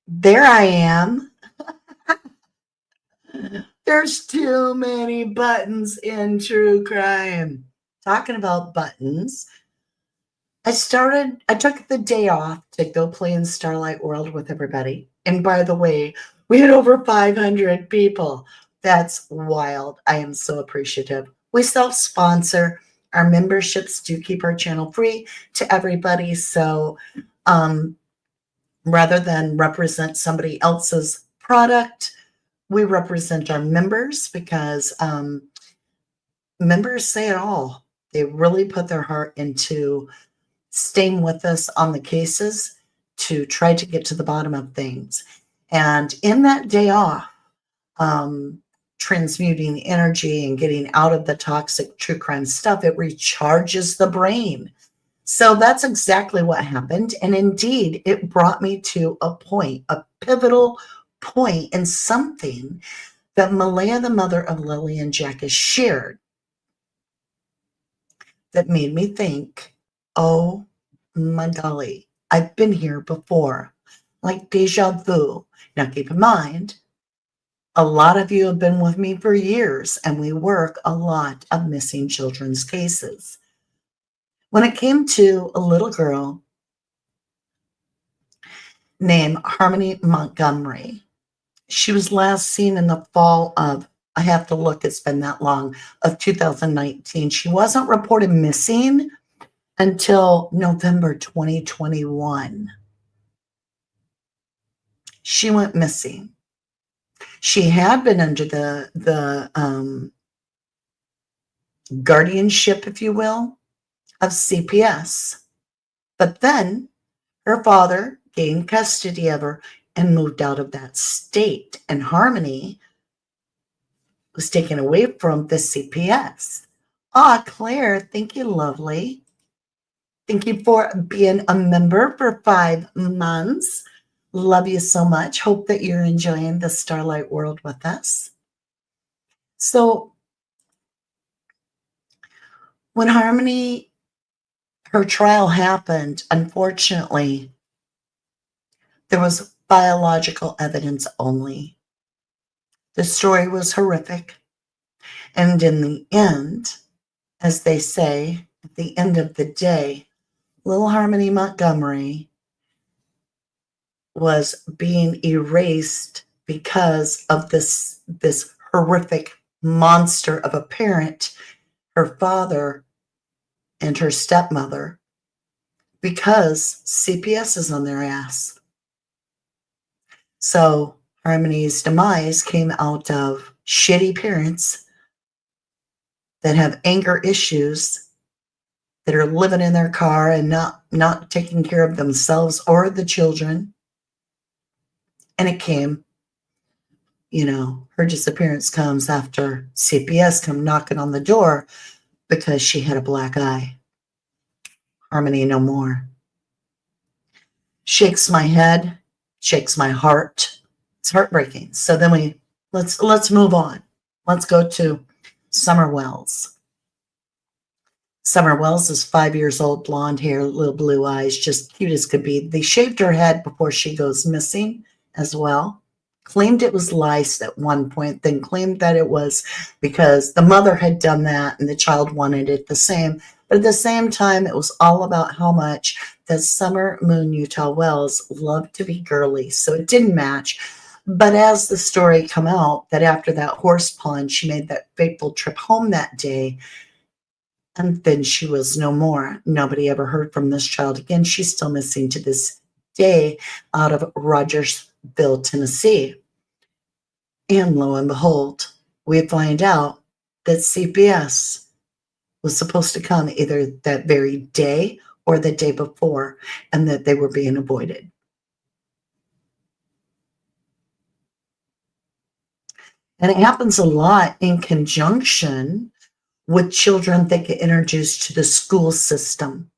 There I am. There's too many buttons in true crime. Talking about buttons, I took the day off to go play in Starlight World with everybody. And by the way, we had over 500 people. That's wild. I am so appreciative. We self-sponsor. Our memberships do keep our channel free to everybody. So um, rather than represent somebody else's product, we represent our members because members say it all. They really put their heart into staying with us on the cases to try to get to the bottom of things. And in that day off, transmuting energy and getting out of the toxic true crime stuff, it recharges the brain. So that's exactly what happened. And indeed, it brought me to a point, a pivotal point in something that Malaya, the mother of Lilly and Jack, has shared that made me think, oh my golly, I've been here before, like deja vu. Now, keep in mind, a lot of you have been with me for years, and we work a lot of missing children's cases. When it came to a little girl named Harmony Montgomery, she was last seen in the fall of, I have to look, it's been that long, of 2019. She wasn't reported missing until November 2021. She went missing. She had been under the guardianship, if you will, of CPS. But then her father gained custody of her and moved out of that state. And Harmony was taken away from the CPS. Ah, Claire, thank you, lovely. Thank you for being a member for 5 months. Love you so much. Hope that you're enjoying the Starlight World with us. So when Harmony, her trial happened, unfortunately, there was biological evidence only. The story was horrific. And in the end, as they say, at the end of the day, little Harmony Montgomery was being erased because of this horrific monster of a parent, her father and her stepmother, because CPS is on their ass. So Harmony's demise came out of shitty parents that have anger issues, that are living in their car and not taking care of themselves or the children. And it came, her disappearance comes after CPS come knocking on the door because she had a black eye. Harmony no more. Shakes my head, shakes my heart. It's heartbreaking. So then let's move on. Let's go to Summer Wells. Summer Wells is 5 years old, blonde hair, little blue eyes, just cute as could be. They shaved her head before she goes missing as well. Claimed it was lice at one point, then claimed that it was because the mother had done that and the child wanted it the same. But at the same time, it was all about how much that Summer Moon Utah Wells loved to be girly. So it didn't match. But as the story come out, that after that horse pond, she made that fateful trip home that day, and then she was no more. Nobody ever heard from this child again. She's still missing to this day out of Rogersville, Tennessee. And lo and behold, we find out that CPS was supposed to come either that very day or the day before, and that they were being avoided. And it happens a lot in conjunction with children that get introduced to the school system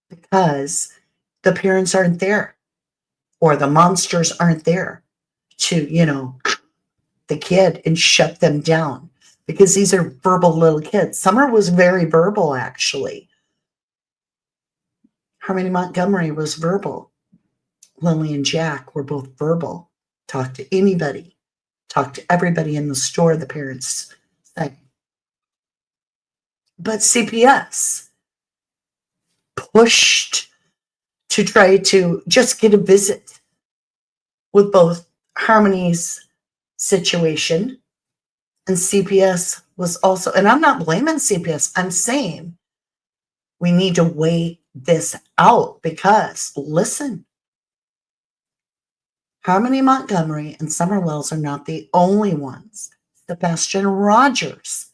because the parents aren't there or the monsters aren't there to, the kid and shut them down because these are verbal little kids. Summer was very verbal, actually. Harmony Montgomery was verbal. Lilly and Jack were both verbal. Talk to anybody. Talk to everybody in the store, the parents said. But CPS pushed to try to just get a visit with both Harmony's situation, and CPS was also, and I'm not blaming CPS, I'm saying we need to weigh this out because, listen, Harmony Montgomery and Summer Wells are not the only ones. Sebastian Rogers.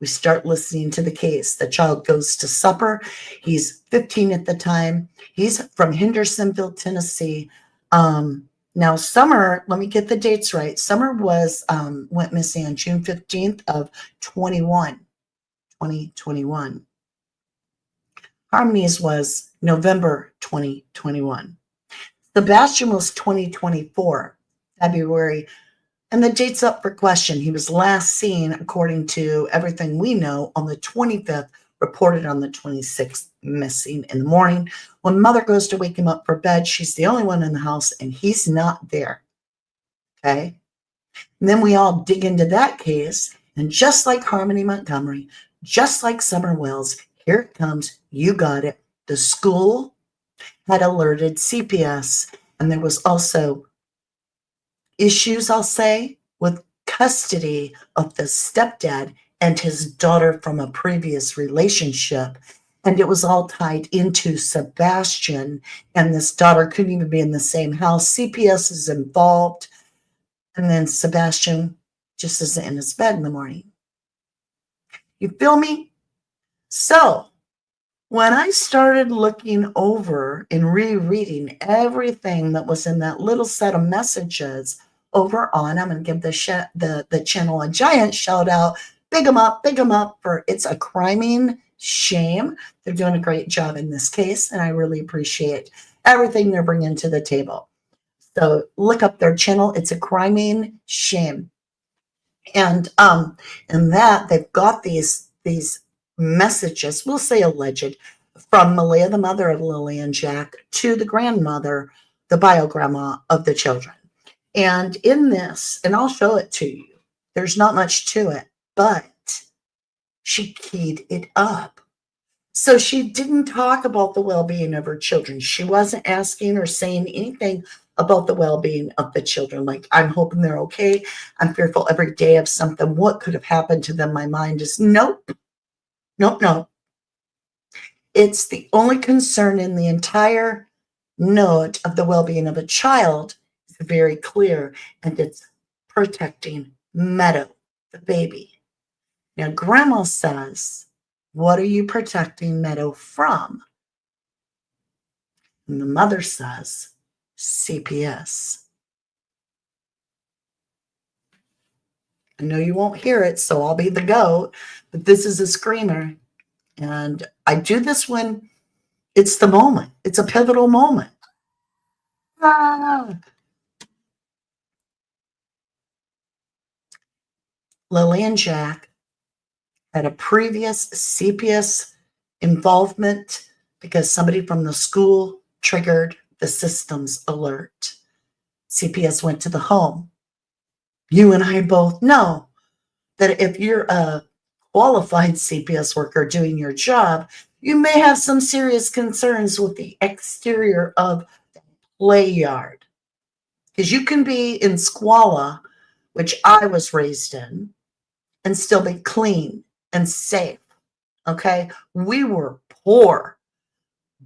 We start listening to the case. The child goes to supper. He's 15 at the time. He's from Hendersonville, Tennessee. Now, Summer, let me get the dates right. Summer went missing on June 15th of 2021. Harmony's was November 2021. Sebastian was 2024, February. And the date's up for question. He was last seen, according to everything we know, on the 25th, reported on the 26th, missing in the morning. When mother goes to wake him up for bed, she's the only one in the house, and he's not there. Okay? And then we all dig into that case, and just like Harmony Montgomery, just like Summer Wells, here it comes. You got it. The school had alerted CPS, and there was also issues, I'll say, with custody of the stepdad and his daughter from a previous relationship. And it was all tied into Sebastian, and this daughter couldn't even be in the same house. CPS is involved. And then Sebastian just isn't in his bed in the morning. You feel me? So when I started looking over and rereading everything that was in that little set of messages over on, I'm going to give the channel a giant shout out. Big 'em up for It's a Criming Shame. They're doing a great job in this case, and I really appreciate everything they're bringing to the table. So look up their channel. It's a Criming Shame. And in that they've got these messages, we'll say alleged, from Malia, the mother of Lilly and Jack, to the grandmother, the bio grandma of the children. And in this, and I'll show it to you, there's not much to it, but she keyed it up. So she didn't talk about the well-being of her children. She wasn't asking or saying anything about the well-being of the children. Like, I'm hoping they're okay. I'm fearful every day of something. What could have happened to them? My mind is nope. It's the only concern in the entire note of the well-being of a child is very clear, and it's protecting Meadow, the baby. Now, Grandma says, what are you protecting Meadow from? And the mother says, CPS. I know you won't hear it, so I'll be the goat, but this is a screamer. And I do this when it's the moment. It's a pivotal moment. Lilly and Jack had a previous CPS involvement because somebody from the school triggered the systems alert. CPS went to the home. You and I both know that if you're a qualified CPS worker doing your job, you may have some serious concerns with the exterior of the play yard. Because you can be in squalor, which I was raised in, and still be clean and safe. Okay? We were poor,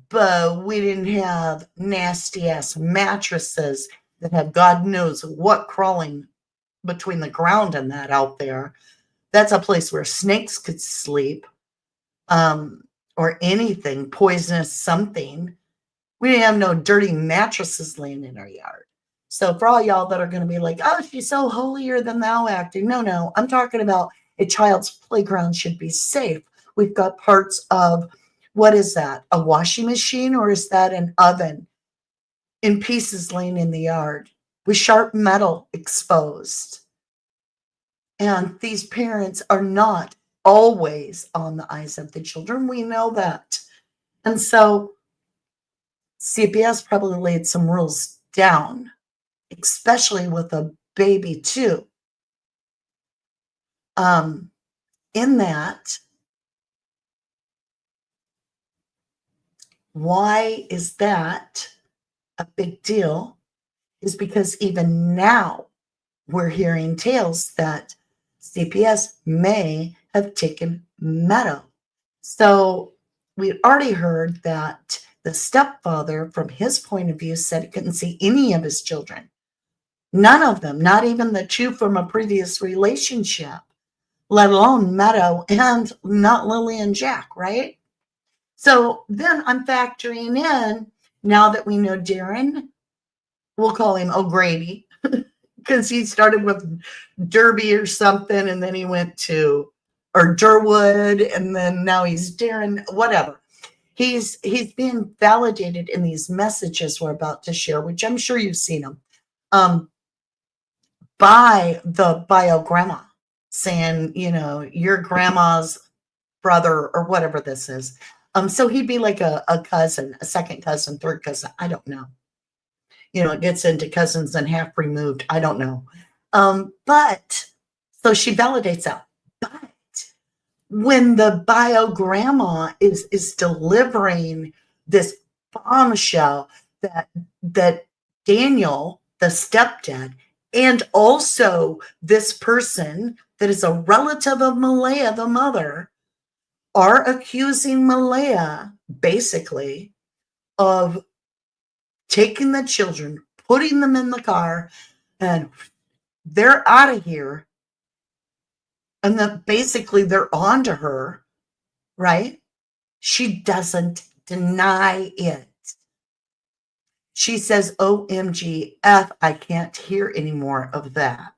but we didn't have nasty ass mattresses that have God knows what crawling between the ground and that out there. That's a place where snakes could sleep, or anything, poisonous something. We didn't have no dirty mattresses laying in our yard. So for all y'all that are going to be like, oh, she's so holier than thou acting. No, I'm talking about a child's playground should be safe. We've got parts of, what is that? A washing machine, or is that an oven in pieces laying in the yard with sharp metal exposed? And these parents are not always on the eyes of the children. We know that. And so CPS probably laid some rules down, especially with a baby too. In that, why is that a big deal? Is because even now we're hearing tales that CPS may have taken Meadow. So we already heard that the stepfather, from his point of view, said he couldn't see any of his children. None of them, not even the two from a previous relationship, let alone Meadow and not Lilly and Jack, right? So then I'm factoring in, now that we know Darren, we'll call him O'Grady, because he started with Derby or something, and then he went to, or Durwood, and then now he's Darren, whatever. He's being validated in these messages we're about to share, which I'm sure you've seen them, by the bio grandma, saying, your grandma's brother or whatever this is. So he'd be like a cousin, a second cousin, third cousin. I don't know. It gets into cousins and half removed. I don't know. But so she validates that. But when the bio grandma is delivering this bombshell that Daniel, the stepdad, and also this person that is a relative of Malaya, the mother, are accusing Malaya basically of taking the children, putting them in the car, and they're out of here. And then basically they're on to her, right? She doesn't deny it. She says, OMG, I can't hear any more of that.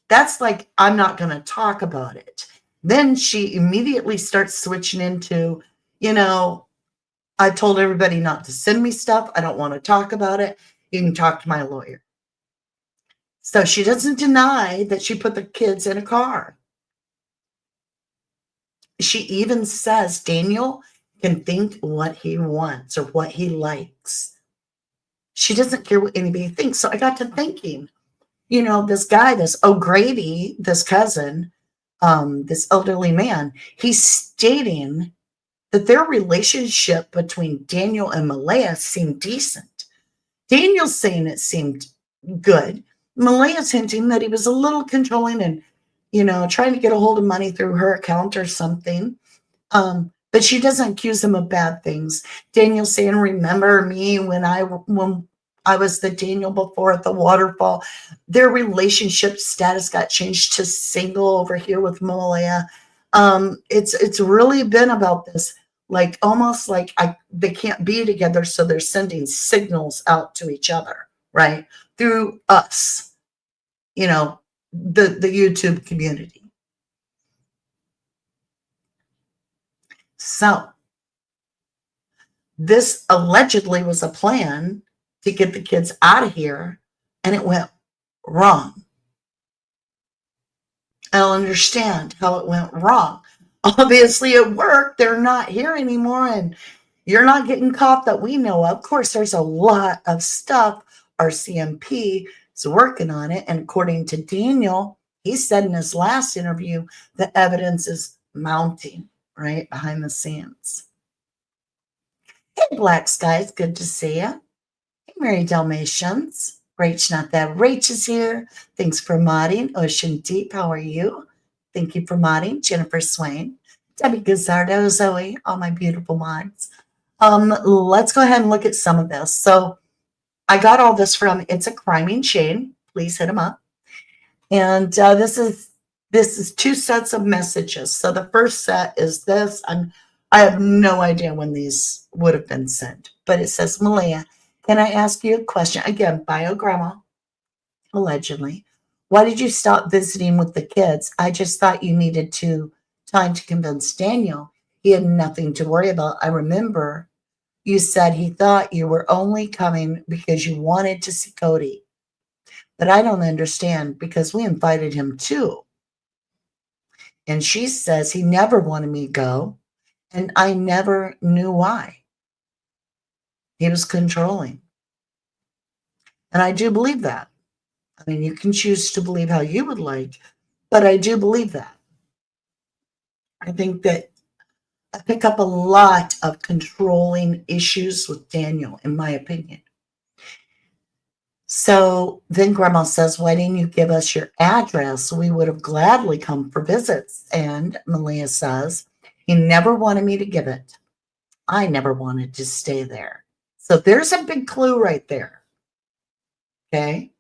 That's like, I'm not going to talk about it. Then she immediately starts switching into, I told everybody not to send me stuff. I don't want to talk about it. You can talk to my lawyer. So she doesn't deny that she put the kids in a car. She even says Daniel can think what he wants or what he likes. She doesn't care what anybody thinks. So I got to thinking, this guy, this O'Grady, this cousin, this elderly man, he's stating that their relationship between Daniel and Malaya seemed decent. Daniel's saying it seemed good. Malaya's hinting that he was a little controlling and, trying to get a hold of money through her account or something. But she doesn't accuse him of bad things. Daniel's saying, remember me when I was the Daniel before at the waterfall. Their relationship status got changed to single over here with Malaya. It's really been about this, like almost like they can't be together, so they're sending signals out to each other, right? Through us, the YouTube community. So this allegedly was a plan to get the kids out of here, and it went wrong. I'll understand how it went wrong. Obviously it worked. They're not here anymore, and you're not getting caught that we know of. Of course, there's a lot of stuff. Our CMP is working on it, and according to Daniel, he said in his last interview, the evidence is mounting right behind the scenes. Hey, Black Skies, good to see you. Hey, Mary Dalmatians. Rach, not that. Rach is here. Thanks for modding. Ocean Deep, how are you? Thank you for modding. Jennifer Swain. Debbie Gazzardo, Zoe, all my beautiful mods. Let's go ahead and look at some of this. So I got all this from It's a Criming Shame. Please hit them up. And this is two sets of messages. So the first set is this. I have no idea when these would have been sent, but it says, Malaya, can I ask you a question? Again, bio grandma, allegedly. Why did you stop visiting with the kids? I just thought you needed time to convince Daniel. He had nothing to worry about. I remember you said he thought you were only coming because you wanted to see Cody. But I don't understand because we invited him too. And she says he never wanted me to go. And I never knew why. He was controlling. And I do believe that. I mean, you can choose to believe how you would like, but I do believe that. I think that I pick up a lot of controlling issues with Daniel, in my opinion. So then Grandma says, why didn't you give us your address? We would have gladly come for visits. And Malia says, he never wanted me to give it. I never wanted to stay there. So there's a big clue right there. Okay.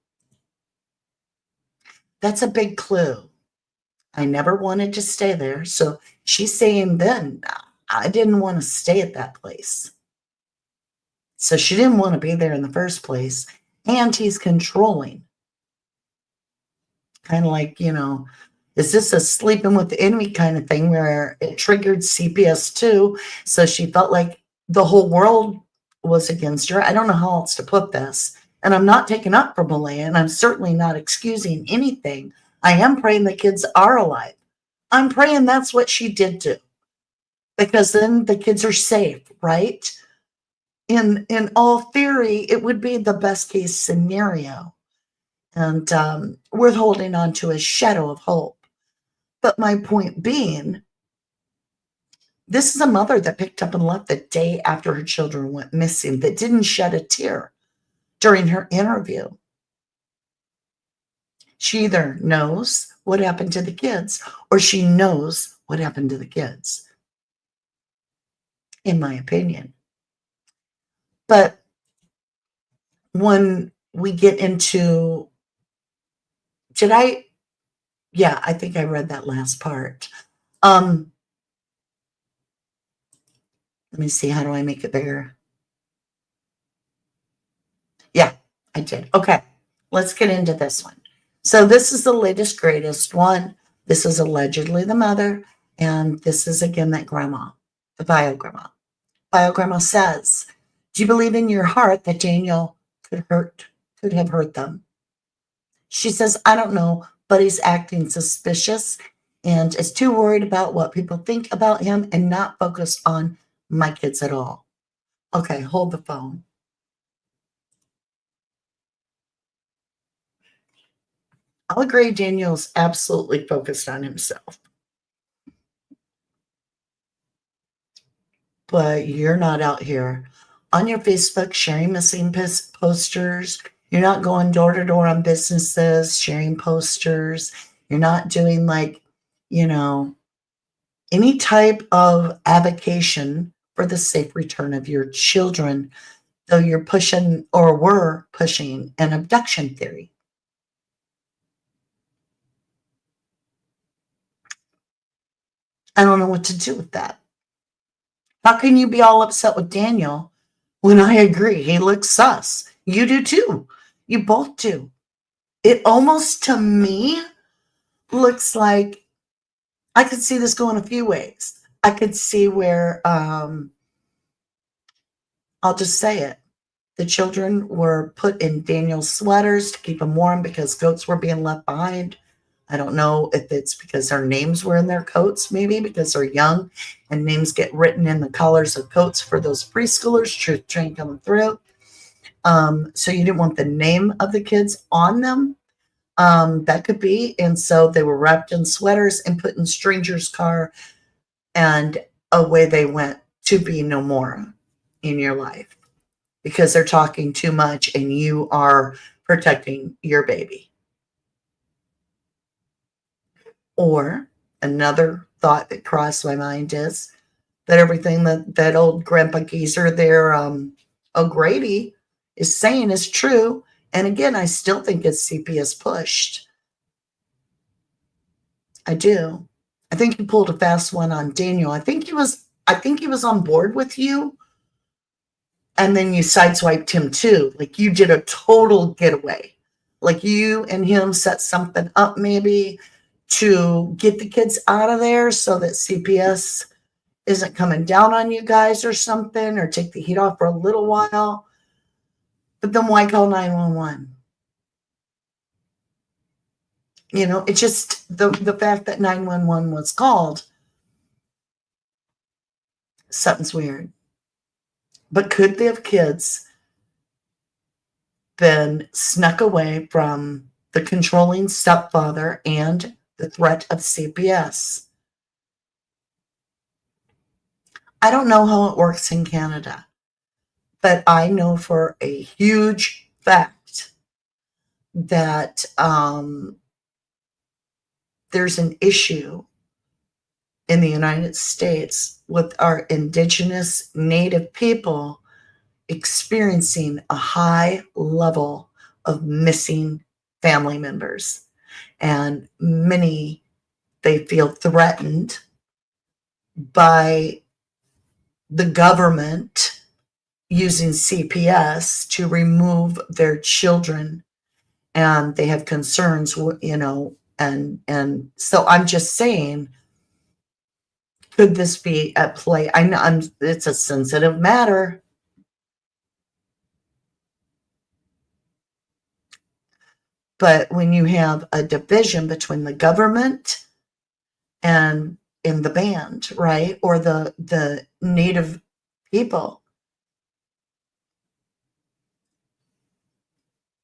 That's a big clue. I never wanted to stay there. So she's saying then I didn't want to stay at that place. So she didn't want to be there in the first place. And he's controlling. Kind of like, is this a sleeping with the enemy kind of thing where it triggered CPS too? So she felt like the whole world was against her. I don't know how else to put this. And I'm not taking up for Malaya, and I'm certainly not excusing anything. I am praying the kids are alive. I'm praying that's what she did do. Because then the kids are safe, right? In all theory, it would be the best case scenario. And worth holding on to a shadow of hope. But my point being, this is a mother that picked up and left the day after her children went missing, that didn't shed a tear during her interview. She either knows what happened to the kids or she knows what happened to the kids, in my opinion. But when we get into, yeah, I think I read that last part. Let me see, how do I make it bigger? Yeah, I did. Okay, let's get into this one. So this is the latest, greatest one. This is allegedly the mother, and this is again that grandma, the bio grandma. Bio grandma says, do you believe in your heart that Daniel could have hurt them? She says, I don't know, but he's acting suspicious and is too worried about what people think about him and not focused on my kids at all. Okay, hold the phone. I'll agree Daniel's absolutely focused on himself. But you're not out here on your Facebook sharing missing posters. You're not going door to door on businesses sharing posters. You're not doing any type of avocation for the safe return of your children, though you're pushing or were pushing an abduction theory. I don't know what to do with that. How can you be all upset with Daniel when I agree he looks sus? You do too. You both do. It almost to me looks like I could see this going a few ways. I could see where I'll just say it. The children were put in Daniel's sweaters to keep them warm because goats were being left behind. I don't know if it's because their names were in their coats, maybe because they're young and names get written in the collars of coats for those preschoolers, truth train coming through. So you didn't want the name of the kids on them. That could be. And so they were wrapped in sweaters and put in strangers' car, and away they went to be no more in your life because they're talking too much and you are protecting your baby. Or another thought that crossed my mind is that everything that old Grandpa Geezer there, O'Grady, is saying is true. And again, I still think it's CPS pushed. I do. I think you pulled a fast one on Daniel. I think he was on board with you. And then you sideswiped him too. Like you did a total getaway. Like you and him set something up maybe to get the kids out of there so that CPS isn't coming down on you guys or something, or take the heat off for a little while. But then why call 911? It's just the fact that 911 was called Something's weird. But could the kids been snuck away from the controlling stepfather and the threat of CPS? I don't know how it works in Canada, but I know for a huge fact that there's an issue in the United States with our indigenous native people experiencing a high level of missing family members. And many, they feel threatened by the government using CPS to remove their children. And they have concerns, and so I'm just saying, could this be at play? I know it's a sensitive matter. But when you have a division between the government and in the band, right, or the native people,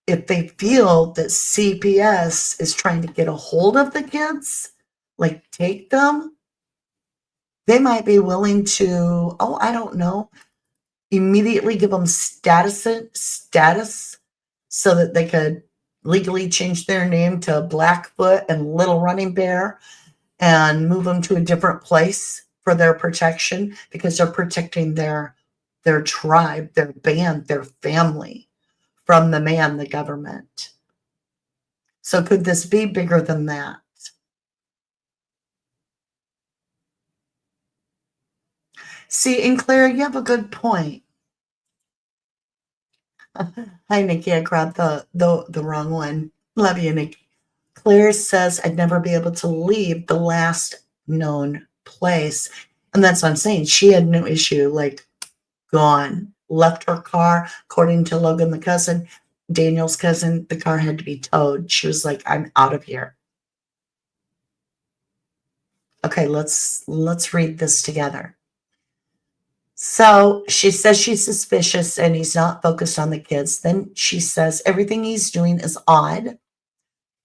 if they feel that CPS is trying to get a hold of the kids, like take them, they might be willing to, I don't know, immediately give them status so that they could legally change their name to Blackfoot and Little Running Bear and move them to a different place for their protection, because they're protecting their tribe, their band, their family from the man, the government. So could this be bigger than that? See, and Claire, you have a good point. Hi, Nikki. I grabbed the wrong one. Love you, Nikki. Claire says I'd never be able to leave the last known place. And that's what I'm saying. She had no issue, like gone, left her car. According to Logan, the cousin, Daniel's cousin, the car had to be towed. She was like, I'm out of here. Okay, let's read this together. So she says she's suspicious and he's not focused on the kids. Then she says everything he's doing is odd.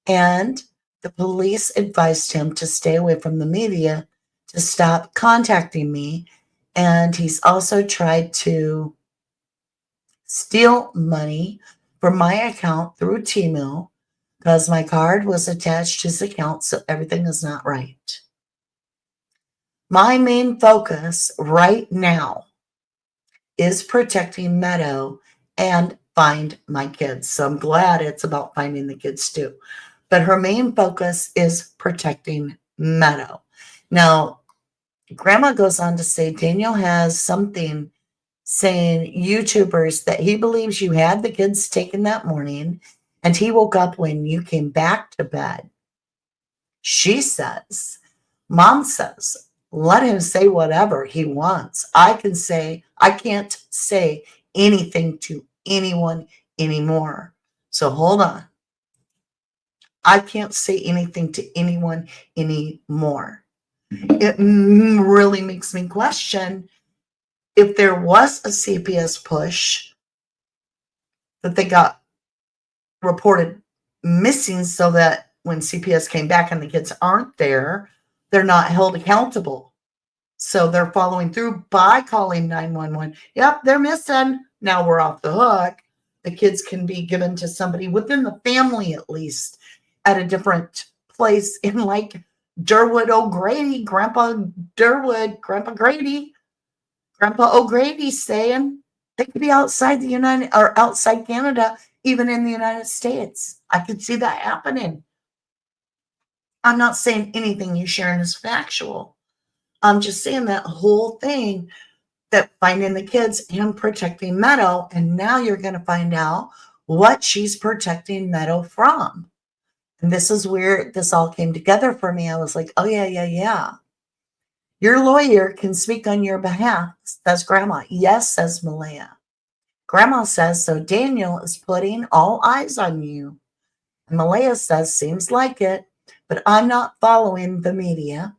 And the police advised him to stay away from the media, to stop contacting me. And he's also tried to steal money from my account through Temu because my card was attached to his account, so everything is not right. My main focus right now is protecting Meadow and find my kids. So I'm glad it's about finding the kids too. But her main focus is protecting Meadow. Now, Grandma goes on to say Daniel has something saying YouTubers that he believes you had the kids taken that morning and he woke up when you came back to bed. She says, Mom says, let him say whatever he wants. I can't say anything to anyone anymore. So hold on. I can't say anything to anyone anymore. It really makes me question if there was a CPS push that they got reported missing so that when CPS came back and the kids aren't there, they're not held accountable. So they're following through by calling 911. Yep, they're missing. Now we're off the hook. The kids can be given to somebody within the family, at least at a different place in like Durwood O'Grady, Grandpa Durwood, Grandpa Grady, Grandpa O'Grady saying they could be outside the outside Canada, even in the United States. I could see that happening. I'm not saying anything you're sharing is factual. I'm just saying that whole thing, that finding the kids and protecting Meadow, and now you're going to find out what she's protecting Meadow from. And this is where this all came together for me. I was like, oh, yeah. Your lawyer can speak on your behalf, says Grandma. Yes, says Malaya. Grandma says, so Daniel is putting all eyes on you. And Malaya says, seems like it, but I'm not following the media.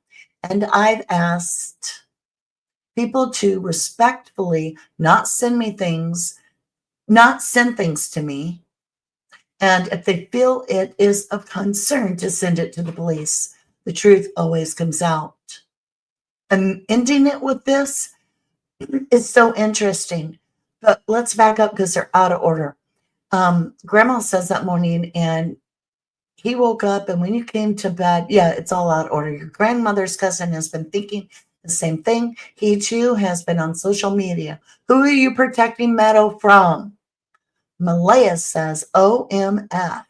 And I've asked people to respectfully not send things to me. And if they feel it is of concern, to send it to the police. The truth always comes out. And ending it with this is so interesting. But let's back up because they're out of order. Grandma says that morning, and he woke up, and when you came to bed, yeah, it's all out of order. Your grandmother's cousin has been thinking the same thing. He too has been on social media. Who are you protecting Meadow from? Malaya says, OMF.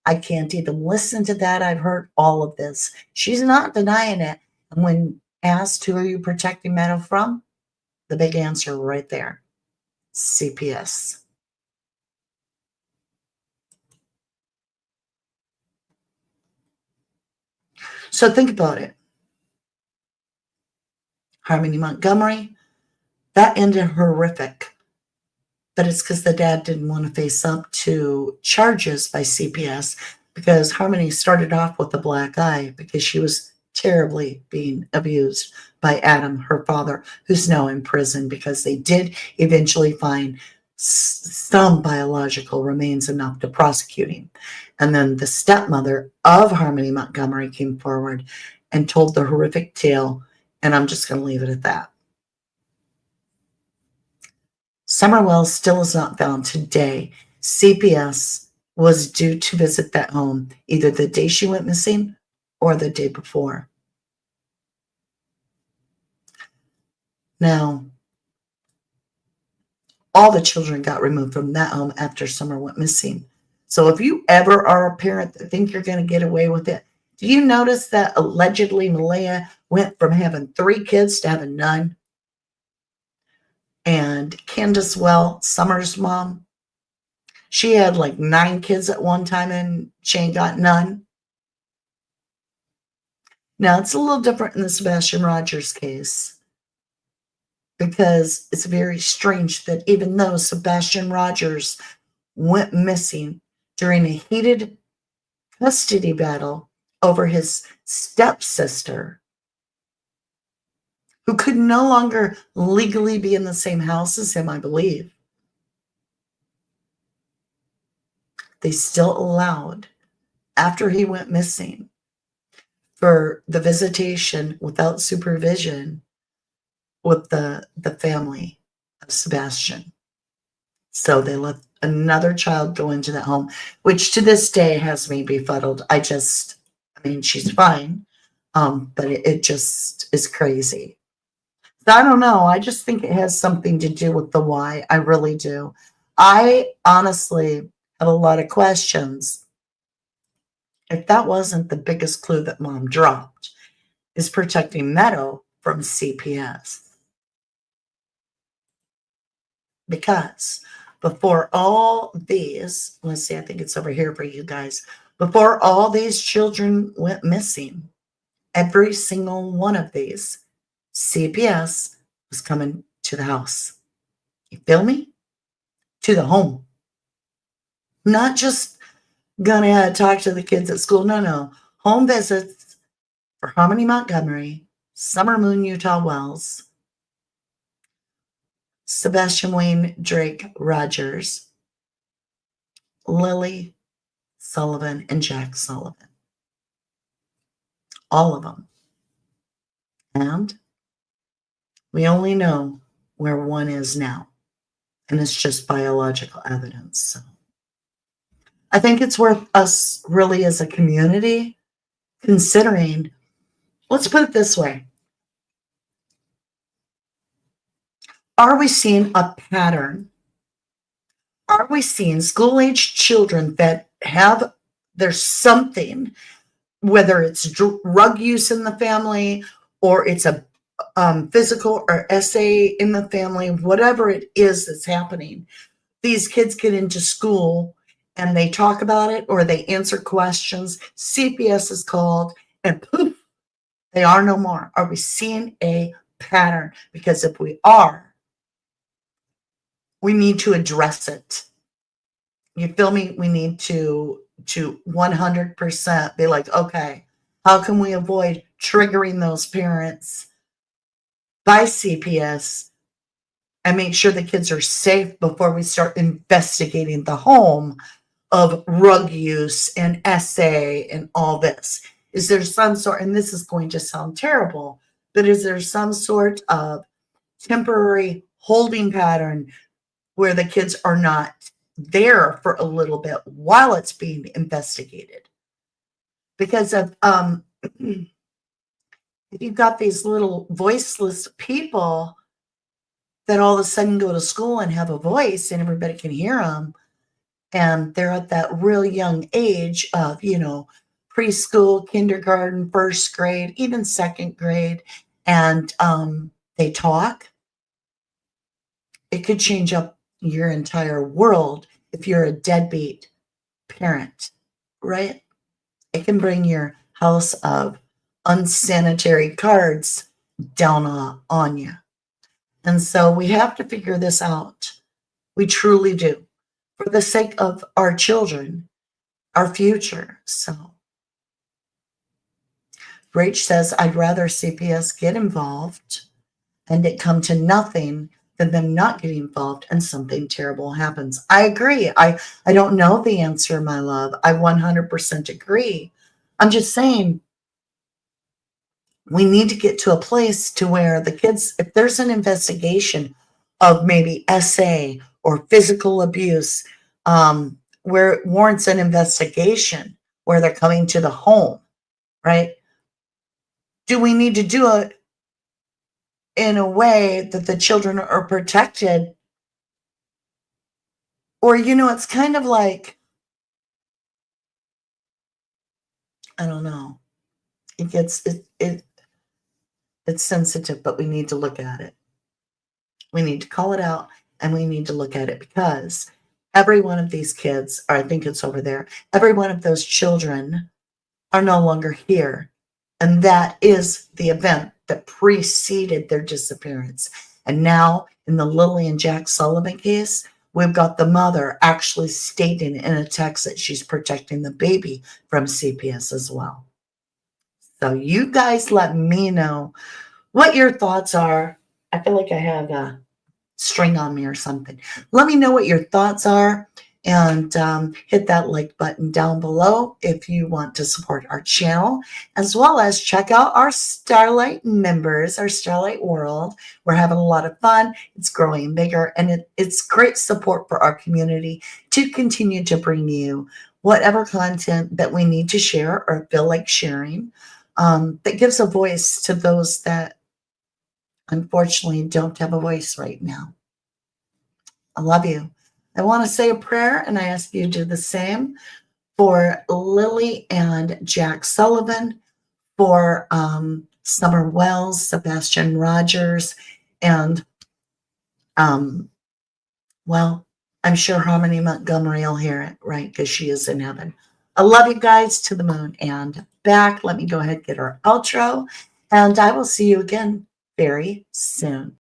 I can't even listen to that. I've heard all of this. She's not denying it. And when asked, who are you protecting Meadow from? The big answer right there, CPS. So think about it. Harmony Montgomery, that ended horrific. But it's because the dad didn't want to face up to charges by CPS, because Harmony started off with a black eye because she was terribly being abused by Adam, her father, who's now in prison because they did eventually find some biological remains enough to prosecute him. And then the stepmother of Harmony Montgomery came forward and told the horrific tale, and I'm just going to leave it at that. Summer Wells still is not found today. CPS was due to visit that home either the day she went missing or the day before. Now, all the children got removed from that home after Summer went missing. So if you ever are a parent that think you're going to get away with it, do you notice that allegedly Malaya went from having 3 kids to having none? And Candace Well, Summer's mom, she had like 9 kids at one time and she ain't got none. Now, it's a little different in the Sebastian Rogers case, because it's very strange that even though Sebastian Rogers went missing during a heated custody battle over his stepsister, who could no longer legally be in the same house as him, I believe, they still allowed, after he went missing, for the visitation without supervision with the family of Sebastian. So they let another child go into that home, which to this day has me befuddled. I mean, she's fine, but it just is crazy. I don't know. I just think it has something to do with the why. I really do. I honestly have a lot of questions. If that wasn't the biggest clue that mom dropped, is protecting Meadow from CPS. Because before all these, let's see, I think it's over here for you guys. Before all these children went missing, every single one of these, CPS was coming to the house. You feel me? To the home. Not just gonna talk to the kids at school. No. Home visits for Harmony Montgomery, Summer Moon Utah Wells, Sebastian Wayne Drake Rogers, Lilly Sullivan, and Jack Sullivan. All of them. And we only know where one is now. And it's just biological evidence. So I think it's worth us really as a community considering, let's put it this way. Are we seeing a pattern? Are we seeing school-age children that there's something, whether it's drug use in the family or it's a physical or SA in the family, whatever it is that's happening, these kids get into school and they talk about it or they answer questions, CPS is called, and poof, they are no more. Are we seeing a pattern? Because if we are, we need to address it. You feel me? We need to 100% be like, okay, how can we avoid triggering those parents by CPS and make sure the kids are safe before we start investigating the home of rug use and SA and all this? Is there some sort, and this is going to sound terrible, but is there some sort of temporary holding pattern where the kids are not there for a little bit while it's being investigated? Because of if you've got these little voiceless people that all of a sudden go to school and have a voice and everybody can hear them, and they're at that real young age of, preschool, kindergarten, first grade, even second grade, and they talk, it could change up your entire world if you're a deadbeat parent, right? It can bring your house of unsanitary cards down on you. And so we have to figure this out. We truly do, for the sake of our children, our future. So Rach says, I'd rather CPS get involved and it come to nothing than them not getting involved and something terrible happens. I agree. I don't know the answer, my love. I 100% agree. I'm just saying we need to get to a place to where the kids, if there's an investigation of maybe SA or physical abuse, where it warrants an investigation, where they're coming to the home, right? Do we need to do it in a way that the children are protected? Or, it's kind of like, I don't know. It's sensitive, but we need to look at it. We need to call it out and we need to look at it, because every one of these kids, or I think it's over there, every one of those children are no longer here. And that is the event that preceded their disappearance. And now in the Lilly and Jack Sullivan case, we've got the mother actually stating in a text that she's protecting the baby from CPS as well. So you guys let me know what your thoughts are. I feel like I have a string on me or something. Let me know what your thoughts are, and hit that like button down below if you want to support our channel, as well as check out our Starlight members, our Starlight world. We're having a lot of fun. It's growing bigger, and it's great support for our community to continue to bring you whatever content that we need to share or feel like sharing, that gives a voice to those that unfortunately don't have a voice right now. I love you. I want to say a prayer, and I ask you to do the same for Lilly and Jack Sullivan, for Summer Wells, Sebastian Rogers, and well, I'm sure Harmony Montgomery will hear it, right? Because she is in heaven. I love you guys to the moon and back. Let me go ahead and get our outro, and I will see you again very soon.